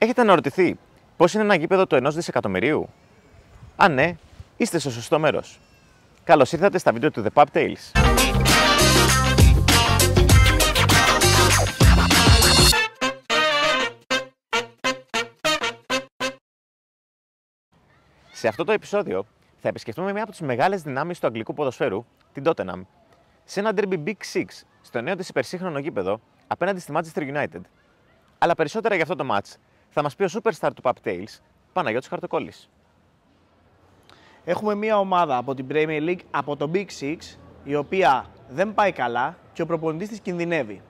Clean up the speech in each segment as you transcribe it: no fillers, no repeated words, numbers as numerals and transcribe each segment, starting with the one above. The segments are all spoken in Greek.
Έχετε αναρωτηθεί πώς είναι ένα γήπεδο του 1 δισεκατομμυρίου? Αν ναι, είστε στο σωστό μέρος. Καλώς ήρθατε στα βίντεο του The Pub Tales. Σε αυτό το επεισόδιο θα επισκεφτούμε μια από τις μεγάλες δυνάμεις του αγγλικού ποδοσφαίρου, την Tottenham, σε ένα derby Big Six στο νέο της υπερσύγχρονο γήπεδο απέναντι στη Manchester United. Αλλά περισσότερα για αυτό το match θα μας πει ο superstar του Pub Tales, Παναγιώτης Χαρτοκόλλης. Έχουμε μια ομάδα από την Premier League, από το Big Six, η οποία δεν πάει καλά και ο προπονητής της κινδυνεύει.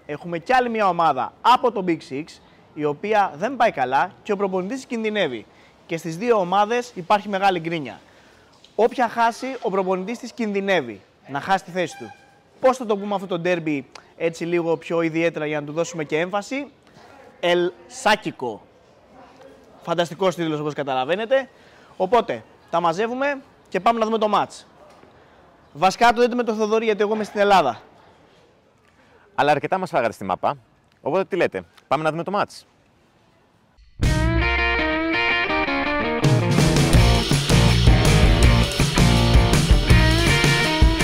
Έχουμε κι άλλη μια ομάδα από το Big Six, η οποία δεν πάει καλά και ο προπονητής της κινδυνεύει. Και στις δύο ομάδες υπάρχει μεγάλη γκρίνια. Όποια χάσει, ο προπονητής της κινδυνεύει να χάσει τη θέση του. Πώς θα το πούμε αυτό το derby έτσι λίγο πιο ιδιαίτερα για να του δώσουμε και έμφαση? El Sáquico. Φανταστικός τίτλος όπως καταλαβαίνετε. Οπότε τα μαζεύουμε και πάμε να δούμε το match. Βασικά το δείτε με το Θοδωρή, γιατί εγώ είμαι στην Ελλάδα. Αλλά αρκετά μας φάγατε στη μάπα, οπότε τι λέτε, πάμε να δούμε το match.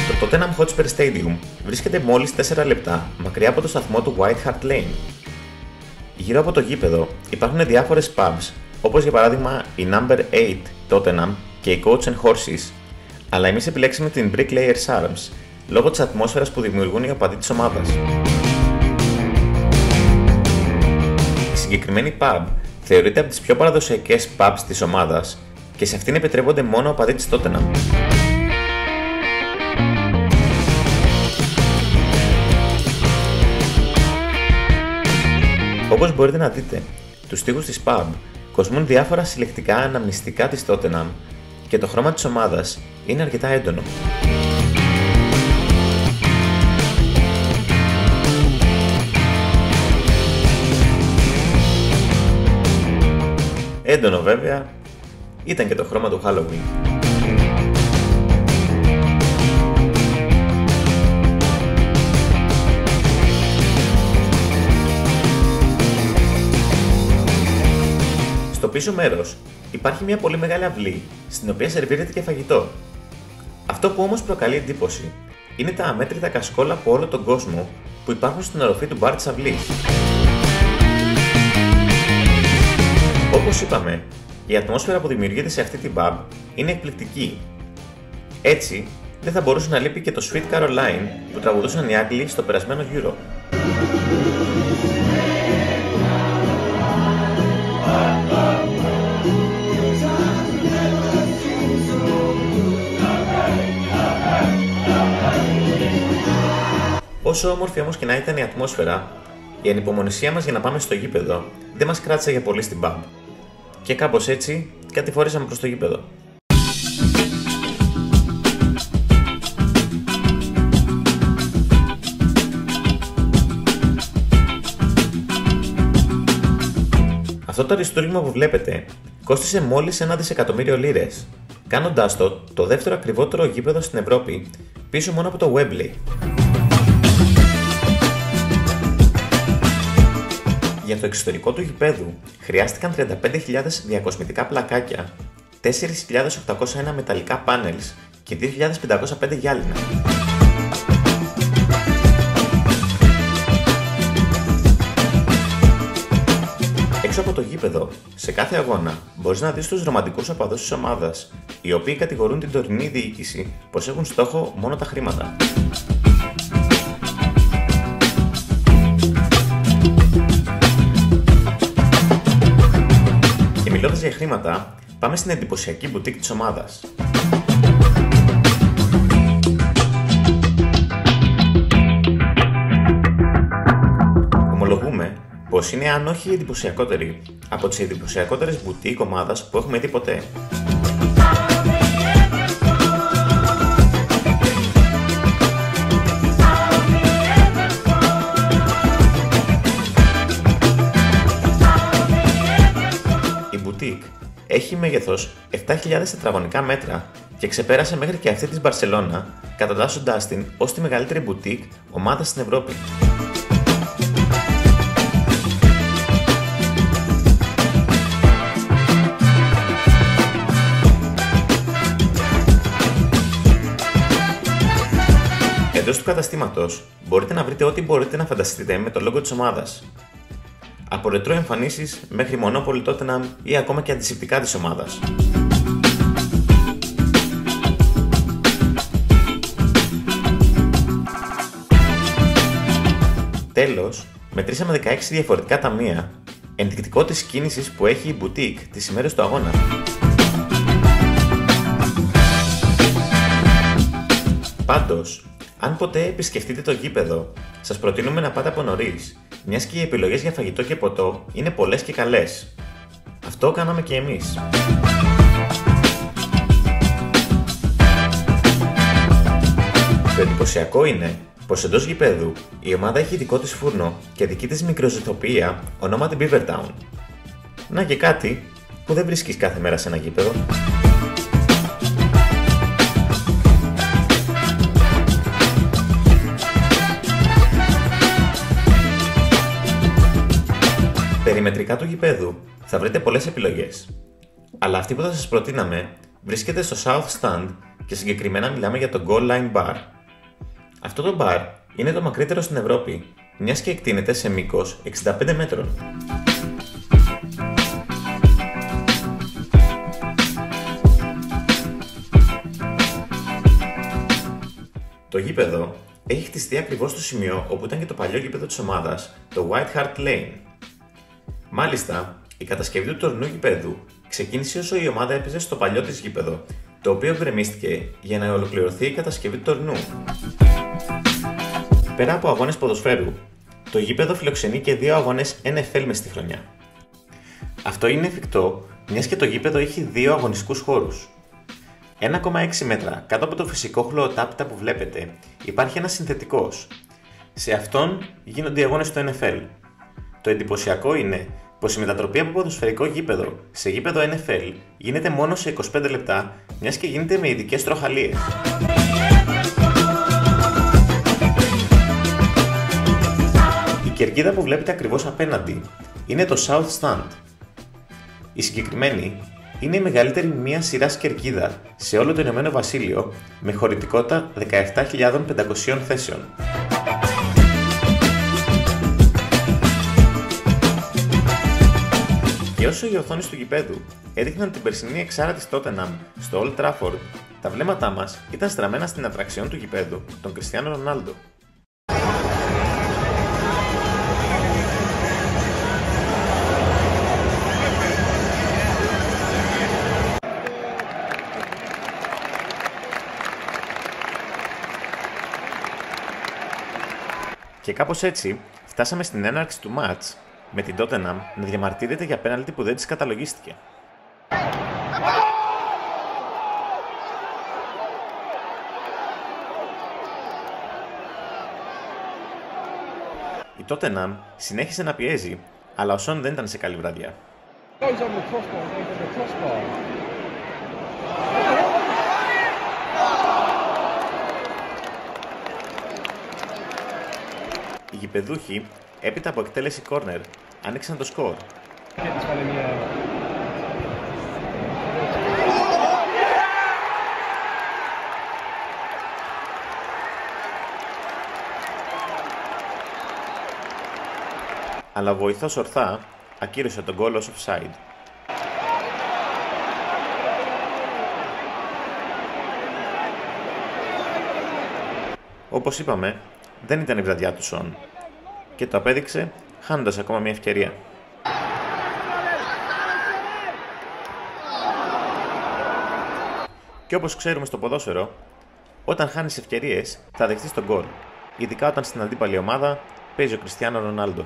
Το Tottenham Hotspur Stadium βρίσκεται μόλις 4 λεπτά μακριά από το σταθμό του White Hart Lane. Γύρω από το γήπεδο υπάρχουν διάφορες pubs, όπως για παράδειγμα η Number 8 Tottenham και η Coach and Horses, αλλά εμείς επιλέξαμε την Bricklayers Arms λόγω της ατμόσφαιρας που δημιουργούν οι οπαδοί της ομάδας. Η συγκεκριμένη pub θεωρείται από τις πιο παραδοσιακές pubs της ομάδας και σε αυτήν επιτρέπονται μόνο οπαδοί της Tottenham. Όπως μπορείτε να δείτε, τους τοίχους της pub κοσμούν διάφορα συλλεκτικά αναμνηστικά της Tottenham και το χρώμα της ομάδας είναι αρκετά έντονο. Έντονο βέβαια ήταν και το χρώμα του Halloween. Στο πίσω μέρος υπάρχει μια πολύ μεγάλη αυλή, στην οποία σερβίρεται και φαγητό. Αυτό που όμως προκαλεί εντύπωση είναι τα αμέτρητα κασκόλ από όλο τον κόσμο που υπάρχουν στην οροφή του μπαρ της αυλής. Όπως είπαμε, η ατμόσφαιρα που δημιουργείται σε αυτή την pub είναι εκπληκτική. Έτσι, δεν θα μπορούσε να λείπει και το Sweet Caroline που τραγουδούσαν οι Άγγλοι στο περασμένο Euro. Όσο όμορφη όμως και να ήταν η ατμόσφαιρα, η ανυπομονησία μας για να πάμε στο γήπεδο δεν μας κράτησε για πολύ στην pub. Και κάπως έτσι κατηφορήσαμε προς το γήπεδο. Αυτό το αριστούργημα που βλέπετε κόστισε μόλις 1 δισεκατομμύριο λίρες, κάνοντάς το δεύτερο ακριβότερο γήπεδο στην Ευρώπη, πίσω μόνο από το Wembley. Για το εξωτερικό του γηπέδου χρειάστηκαν 35.000 διακοσμητικά πλακάκια, 4.801 μεταλλικά πάνελς και 2.505 γυάλινα. Έξω από το γήπεδο, σε κάθε αγώνα, μπορείς να δεις τους ρομαντικούς οπαδούς της ομάδας, οι οποίοι κατηγορούν την τωρινή διοίκηση πως έχουν στόχο μόνο τα χρήματα. Μιλώντας για χρήματα, πάμε στην εντυπωσιακή μπουτίκ της ομάδας. Ομολογούμε πως είναι αν όχι η εντυπωσιακότερη από τις εντυπωσιακότερες μπουτίκ ομάδας που έχουμε δει ποτέ. Έχει μέγεθος 7.000 τετραγωνικά μέτρα και ξεπέρασε μέχρι και αυτή της Μπαρσελόνα, κατατάσσοντάς την ως τη μεγαλύτερη μπουτίκ ομάδα στην Ευρώπη. εντός του καταστήματος μπορείτε να βρείτε ό,τι μπορείτε να φανταστείτε με το logo της ομάδας. Από ρετρό εμφανίσεις μέχρι Monopoly Tottenham ή ακόμα και αντισηπτικά της ομάδας. Τέλος, μετρήσαμε 16 διαφορετικά ταμεία, ενδεικτικό της κίνησης που έχει η boutique τις ημέρες του αγώνα. Πάντως, αν ποτέ επισκεφτείτε το γήπεδο, σας προτείνουμε να πάτε από νωρίς, μιας και οι επιλογές για φαγητό και ποτό είναι πολλές και καλές. Αυτό κάναμε και εμείς. Το εντυπωσιακό είναι πως εντός γηπέδου η ομάδα έχει δικό της φούρνο και δική της μικροζυθοποιία ονόματι Beavertown. Να και κάτι που δεν βρίσκεις κάθε μέρα σε ένα γήπεδο. Περιμετρικά του γηπέδου θα βρείτε πολλές επιλογές, αλλά αυτή που θα σας προτείναμε βρίσκεται στο South Stand και συγκεκριμένα μιλάμε για το Goal Line Bar. Αυτό το bar είναι το μακρύτερο στην Ευρώπη, μιας και εκτείνεται σε μήκος 65 μέτρων. Το γήπεδο έχει χτιστεί ακριβώς στο σημείο όπου ήταν και το παλιό γήπεδο της ομάδας, το White Hart Lane. Μάλιστα, η κατασκευή του τωρινού γηπέδου ξεκίνησε όσο η ομάδα έπαιζε στο παλιό της γήπεδο, το οποίο γκρεμίστηκε για να ολοκληρωθεί η κατασκευή του τωρινού. Πέρα από αγώνες ποδοσφαίρου, το γήπεδο φιλοξενεί και 2 αγώνες NFL μες στη χρονιά. Αυτό είναι εφικτό, μιας και το γήπεδο έχει 2 αγωνιστικούς χώρους. 1,6 μέτρα κάτω από το φυσικό χλωοτάπητα που βλέπετε υπάρχει ένας συνθετικός. Σε αυτόν γίνονται οι αγώνες του NFL. Το εντυπωσιακό είναι πως η μετατροπή από ποδοσφαιρικό γήπεδο σε γήπεδο NFL γίνεται μόνο σε 25 λεπτά, μιας και γίνεται με ειδικές τροχαλίες. Η κερκίδα που βλέπετε ακριβώς απέναντι είναι το South Stand. Η συγκεκριμένη είναι η μεγαλύτερη μία σειράς κερκίδα σε όλο το Ηνωμένο Βασίλειο με χωρητικότητα 17.500 θέσεων. Και όσο οι οθόνες του γηπέδου έδειχναν την περσινή εξάρα της Tottenham στο Old Trafford, τα βλέμματά μας ήταν στραμμένα στην ατραξιόν του γηπέδου, τον Κριστιάνο Ρονάλντο. Και κάπως έτσι φτάσαμε στην έναρξη του μάτς, με την Tottenham να διαμαρτύρεται για πέναλτι που δεν της καταλογίστηκε. Η Tottenham συνέχισε να πιέζει, αλλά ο Σον δεν ήταν σε καλή βραδιά. Οι γηπεδούχοι, έπειτα από εκτέλεση κόρνερ, άνοιξαν το σκορ. Αλλά ο βοηθός ορθά ακύρωσε τον γκολ ως offside. Όπως είπαμε, δεν ήταν η βραδιά του Σον και το απέδειξε χάνοντας ακόμα μια ευκαιρία. Και όπως ξέρουμε στο ποδόσφαιρο, όταν χάνεις ευκαιρίες θα δεχτείς τον γκολ, ειδικά όταν στην αντίπαλη ομάδα παίζει ο Κριστιάνο Ρονάλντο.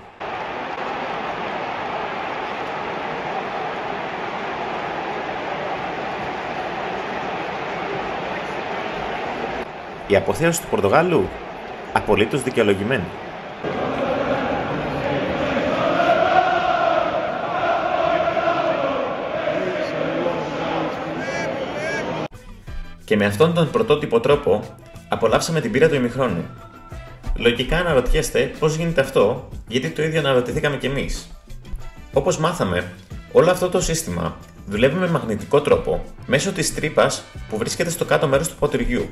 Η αποθέωση του Πορτογάλου απολύτως δικαιολογημένη. Και με αυτόν τον πρωτότυπο τρόπο απολαύσαμε την πείρα του ημιχρόνου. Λογικά αναρωτιέστε πώς γίνεται αυτό, γιατί το ίδιο αναρωτηθήκαμε κι εμείς. Όπως μάθαμε, όλο αυτό το σύστημα δουλεύει με μαγνητικό τρόπο μέσω της τρύπας που βρίσκεται στο κάτω μέρος του ποτηριού.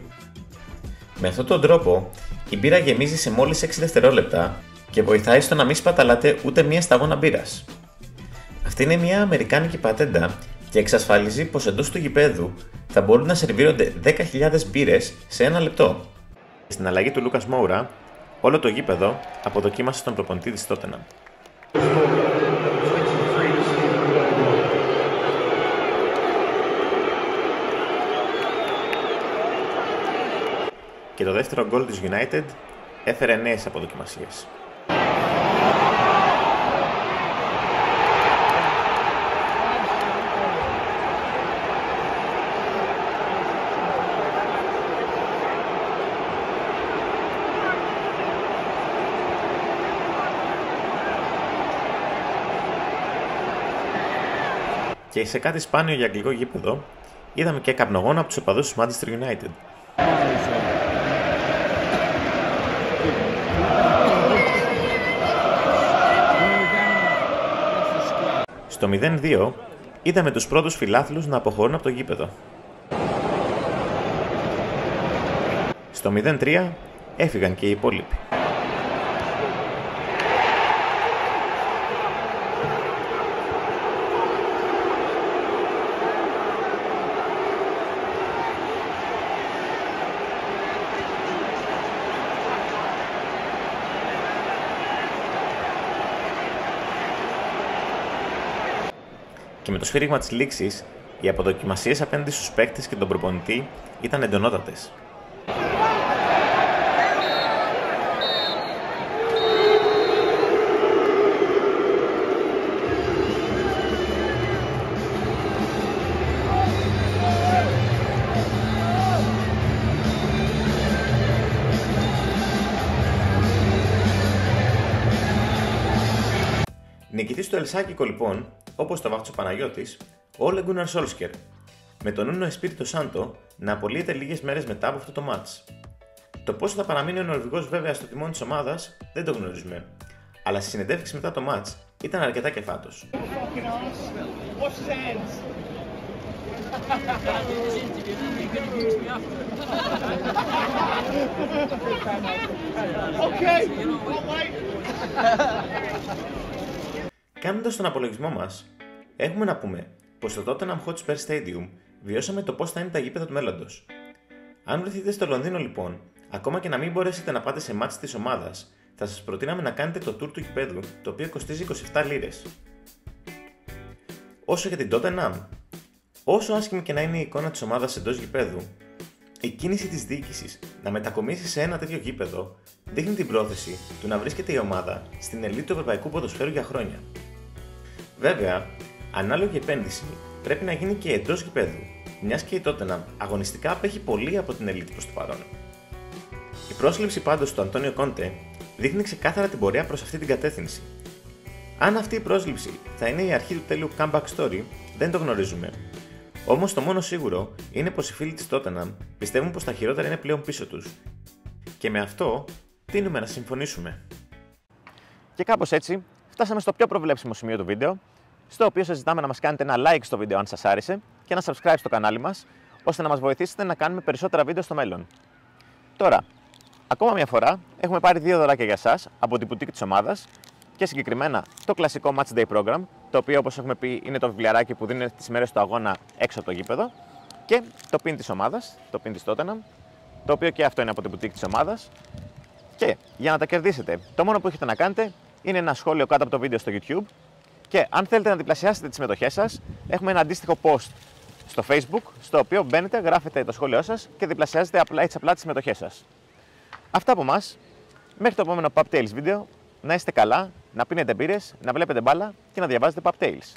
Με αυτόν τον τρόπο, η μπύρα γεμίζει σε μόλις 6 δευτερόλεπτα και βοηθάει στο να μην σπαταλάτε ούτε μία σταγόνα μπύρας. Αυτή είναι μια αμερικάνικη πατέντα και εξασφαλίζει πως εντός του γηπέδου θα μπορούν να σερβίρονται 10.000 μπύρες σε ένα λεπτό. Στην αλλαγή του Λούκας Μόουρα, όλο το γήπεδο αποδοκίμασε τον προπονητή της Τότεναμ. Και το δεύτερο γκολ της United έφερε νέες αποδοκιμασίες. Και σε κάτι σπάνιο για αγγλικό γήπεδο, είδαμε και καπνογόνο από τους οπαδούς του Manchester United. Στο 0-2, είδαμε τους πρώτους φιλάθλους να αποχωρούν από το γήπεδο. Στο 0-3, έφυγαν και οι υπόλοιποι. Και με το σφύριγμα της λήξης, οι αποδοκιμασίες απέναντι στους παίκτες και τον προπονητή ήταν εντονότατες. Νικητής του Ελσάκικο λοιπόν, όπως το βάφτισε ο Παναγιώτης, ο Ole Gunnar Solskjaer, με τον Nuno Espirito Santo να απολύεται λίγες μέρες μετά από αυτό το μάτς. Το πόσο θα παραμείνει ο Νορβηγός βέβαια στο τιμόνι της ομάδας δεν το γνωρίζουμε, αλλά στη συνεντεύξη μετά το μάτς ήταν αρκετά κεφάτος. Κάνοντας τον απολογισμό μας, έχουμε να πούμε πως στο Tottenham Hotspur Stadium βιώσαμε το πώς θα είναι τα γήπεδα του μέλλοντος. Αν βρεθείτε στο Λονδίνο λοιπόν, ακόμα και να μην μπορέσετε να πάτε σε μάτς της ομάδας, θα σας προτείναμε να κάνετε το tour του γηπέδου, το οποίο κοστίζει 27 λίρες. Όσο για την Tottenham, όσο άσχημη και να είναι η εικόνα της ομάδας εντός γηπέδου, η κίνηση της διοίκησης να μετακομίσει σε ένα τέτοιο γήπεδο δείχνει την πρόθεση του να βρίσκεται η ομάδα στην ελίτ του ευρωπαϊκού ποδοσφαίρου για χρόνια. Βέβαια, ανάλογη επένδυση πρέπει να γίνει και εντός γηπέδου, μιας και η Tottenham αγωνιστικά απέχει πολύ από την ελίτ προς το παρόν. Η πρόσληψη πάντως του Αντώνιο Κόντε δείχνει ξεκάθαρα την πορεία προς αυτή την κατεύθυνση. Αν αυτή η πρόσληψη θα είναι η αρχή του τέλειου comeback story, δεν το γνωρίζουμε. Όμως το μόνο σίγουρο είναι πως οι φίλοι της Tottenham πιστεύουν πως τα χειρότερα είναι πλέον πίσω τους. Και με αυτό τείνουμε να συμφωνήσουμε. Και κάπως έτσι φτάσαμε στο πιο προβλέψιμο σημείο του βίντεο, στο οποίο σας ζητάμε να μας κάνετε ένα like στο βίντεο αν σας άρεσε και ένα subscribe στο κανάλι μας, ώστε να μας βοηθήσετε να κάνουμε περισσότερα βίντεο στο μέλλον. Τώρα, ακόμα μια φορά έχουμε πάρει 2 δωράκια για εσάς από την boutique της ομάδας και συγκεκριμένα το κλασικό Match Day Program, το οποίο όπως έχουμε πει είναι το βιβλιαράκι που δίνει τις ημέρες του αγώνα έξω από το γήπεδο, και το pin της ομάδας, το pin της Tottenham, το οποίο και αυτό είναι από την boutique της ομάδας. Και για να τα κερδίσετε, το μόνο που έχετε να κάνετε είναι ένα σχόλιο κάτω από το βίντεο στο YouTube, και αν θέλετε να διπλασιάσετε τις συμμετοχές σας, έχουμε ένα αντίστοιχο post στο Facebook, στο οποίο μπαίνετε, γράφετε το σχόλιο σας και διπλασιάζετε απλά τις συμμετοχές σας. Αυτά από εμάς. Μέχρι το επόμενο Pub Tales βίντεο, να είστε καλά, να πίνετε μπύρες, να βλέπετε μπάλα και να διαβάζετε Pub Tales.